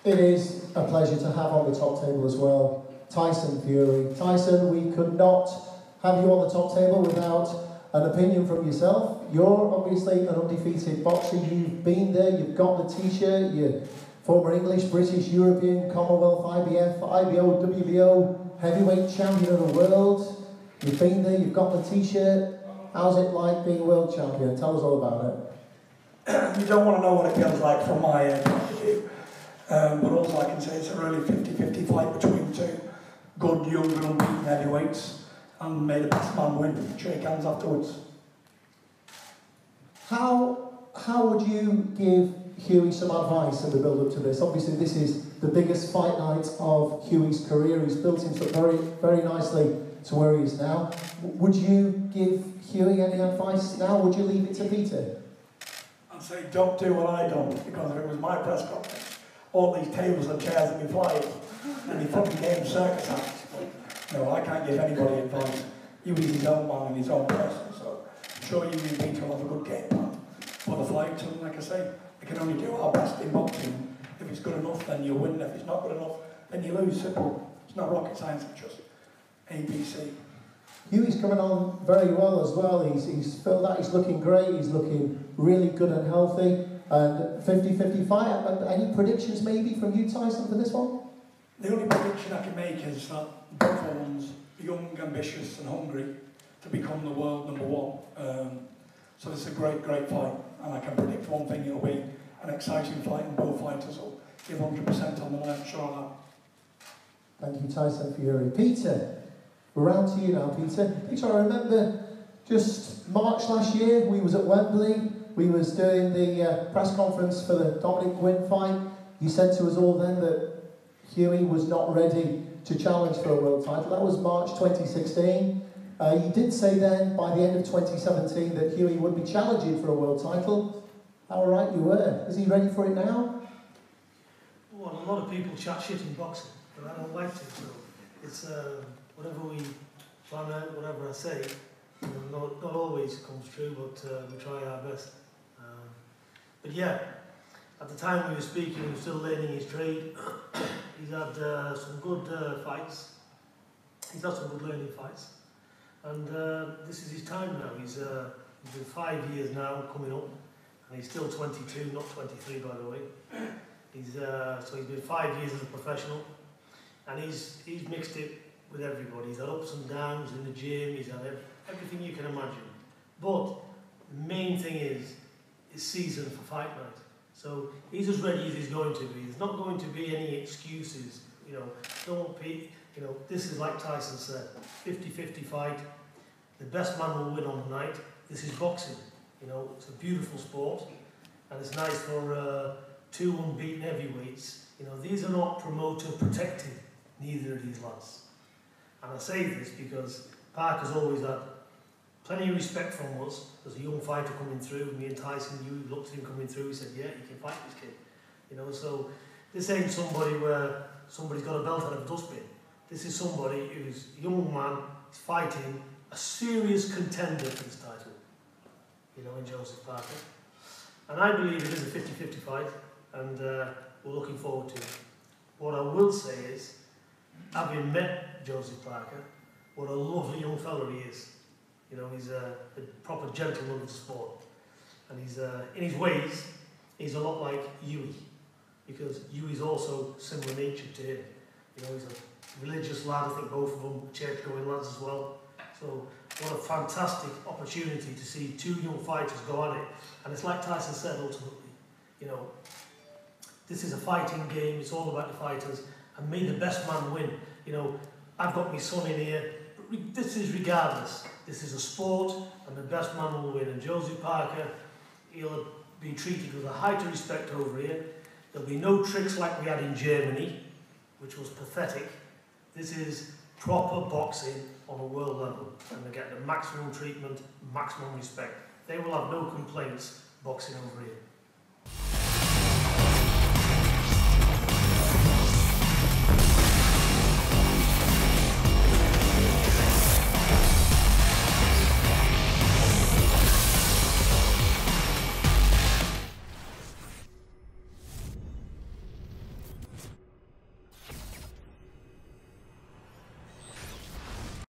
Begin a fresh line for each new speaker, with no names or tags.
It is a pleasure to have on the top table as well Tyson Fury. Tyson, we could not have you on the top table without an opinion from yourself. You're obviously an undefeated boxer. You've been there, you've got the t-shirt, you're former English, British, European, Commonwealth, IBF, IBO, WBO, heavyweight champion of the world. You've been there, you've got the t-shirt. How's it like being world champion? Tell us all about it.
You don't want to know what it feels like from my point of view. But also I can say it's a really 50-50 fight between two good, young and unbeaten heavyweights, and may the best man win. Shake hands afterwards.
How would you give Hughie some advice in the build-up to this? Obviously this is the biggest fight night of Hughie's career. He's built himself very, very nicely to where he is now. Would you give Hughie any advice now? Would you leave it to Peter?
I'd say don't do what I done, because if it was my press conference, all these tables and chairs would be flying, and he fucking gave circus acts. No, I can't give anybody advice. Hughie's his own man and his own person, so I'm sure Hughie and Peter will have a good game plan for the fight, and like I say, we can only do our best in boxing. If it's good enough, then you win. If it's not good enough, then you lose. Simple. It's not rocket science, it's just ABC.
Hughie's coming on very well as well. He's filled out, he's looking great, he's looking really good and healthy. And 50-50 fight. Any predictions maybe from you, Tyson, for this one?
The only prediction I can make is that both of them's young, ambitious and hungry to become the world #1. So it's a great, great fight. And I can predict one thing, it'll be an exciting fight, and both fighters will give 100% on the night, I'm sure of that.
Thank you, Tyson Fury. Peter, we're round to you now, Peter. Peter, I remember just March last year, we was at Wembley, we was doing the press conference for the Dominic Gwynn fight. You said to us all then that Hughie was not ready to challenge for a world title. That was March 2016. You did say then, by the end of 2017, that Hughie would be challenging for a world title. How right you were. Is he ready for it now?
Well, a lot of people chat shit in boxing, but I don't like to, so it's whatever we plan out, whatever I say, you know, not always comes true, but we try our best. But yeah, at the time we were speaking, he was still learning his trade. He's had some good fights. He's had some good learning fights. And this is his time now. He's been 5 years now coming up, and he's still 22, not 23 by the way. So he's been 5 years as a professional, and he's mixed it with everybody. He's had ups and downs in the gym, he's had everything you can imagine. But the main thing is season for fight night. So he's as ready as he's going to be. There's not going to be any excuses. You know, don't be, you know, this is like Tyson said, 50-50 fight. The best man will win on the night. This is boxing. You know, it's a beautiful sport, and it's nice for two unbeaten heavyweights. You know, these are not promoter protected, neither of these lads. And I say this because Parker's always had plenty of respect from us as a young fighter coming through. Me and Tyson, you looked at him coming through, he said, yeah, you can fight this kid. You know, so this ain't somebody where somebody's got a belt out of a dustbin. This is somebody who's a young man, he's fighting a serious contender for this title, you know, in Joseph Parker. And I believe it is a 50-50 fight, and we're looking forward to it. What I will say is, having met Joseph Parker, what a lovely young fella he is. You know, he's a proper gentleman of the sport. And he's, in his ways, he's a lot like Hughie, because Hughie's also similar nature to him. You know, he's a religious lad, I think both of them church-going lads as well. So, what a fantastic opportunity to see two young fighters go at it. And it's like Tyson said, ultimately, you know, this is a fighting game, it's all about the fighters, and may the best man win. You know, I've got my son in here, but this is regardless. This is a sport, and the best man will win. And Joseph Parker, he'll be treated with a height of respect over here. There'll be no tricks like we had in Germany, which was pathetic. This is proper boxing on a world level, and they get the maximum treatment, maximum respect. They will have no complaints boxing over here.